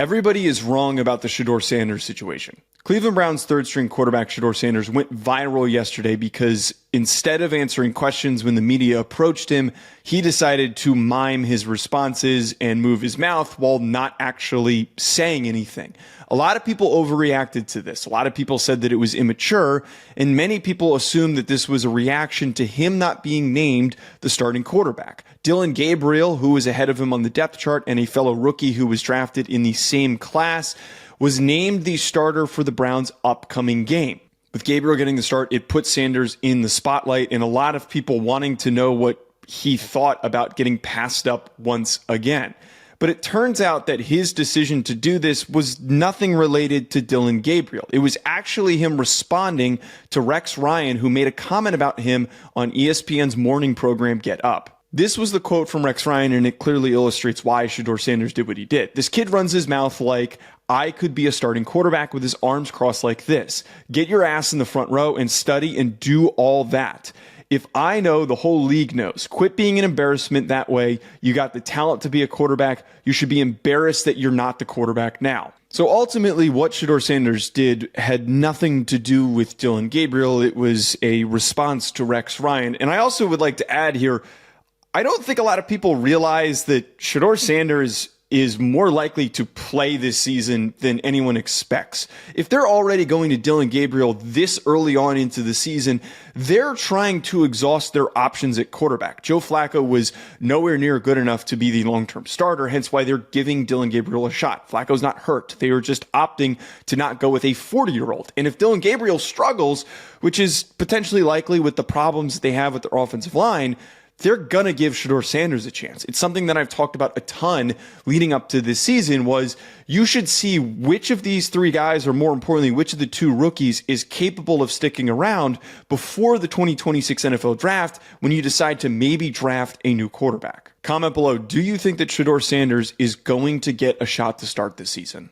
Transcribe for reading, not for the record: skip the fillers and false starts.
Everybody is wrong about the Shedeur Sanders situation. Cleveland Browns third-string quarterback Shedeur Sanders went viral yesterday because instead of answering questions when the media approached him, he decided to mime his responses and move his mouth while not actually saying anything. A lot of people overreacted to this. A lot of people said that it was immature, and many people assumed that this was a reaction to him not being named the starting quarterback. Dillon Gabriel, who was ahead of him on the depth chart and a fellow rookie who was drafted in the same class, was named the starter for the Browns' upcoming game. With Gabriel getting the start, it put Sanders in the spotlight, and a lot of people wanting to know what he thought about getting passed up once again. But it turns out that his decision to do this was nothing related to Dillon Gabriel. It was actually him responding to Rex Ryan, who made a comment about him on ESPN's morning program Get Up. This was the quote from Rex Ryan, and it clearly illustrates why Shedeur Sanders did what he did. This kid runs his mouth like, I could be a starting quarterback with his arms crossed like this. Get your ass in the front row and study and do all that. If I know, the whole league knows. Quit being an embarrassment that way. You got the talent to be a quarterback. You should be embarrassed that you're not the quarterback now. So ultimately, what Shedeur Sanders did had nothing to do with Dillon Gabriel. It was a response to Rex Ryan. And I also would like to add here, I don't think a lot of people realize that Shedeur Sanders is more likely to play this season than anyone expects. If they're already going to Dillon Gabriel this early on into the season, they're trying to exhaust their options at quarterback. Joe Flacco was nowhere near good enough to be the long-term starter, hence why they're giving Dillon Gabriel a shot. Flacco's not hurt. They were just opting to not go with a 40-year-old. And if Dillon Gabriel struggles, which is potentially likely with the problems that they have with their offensive line, they're going to give Shedeur Sanders a chance. It's something that I've talked about a ton leading up to this season was you should see which of these three guys, or more importantly, which of the two rookies is capable of sticking around before the 2026 NFL draft when you decide to maybe draft a new quarterback. Comment below, do you think that Shedeur Sanders is going to get a shot to start this season?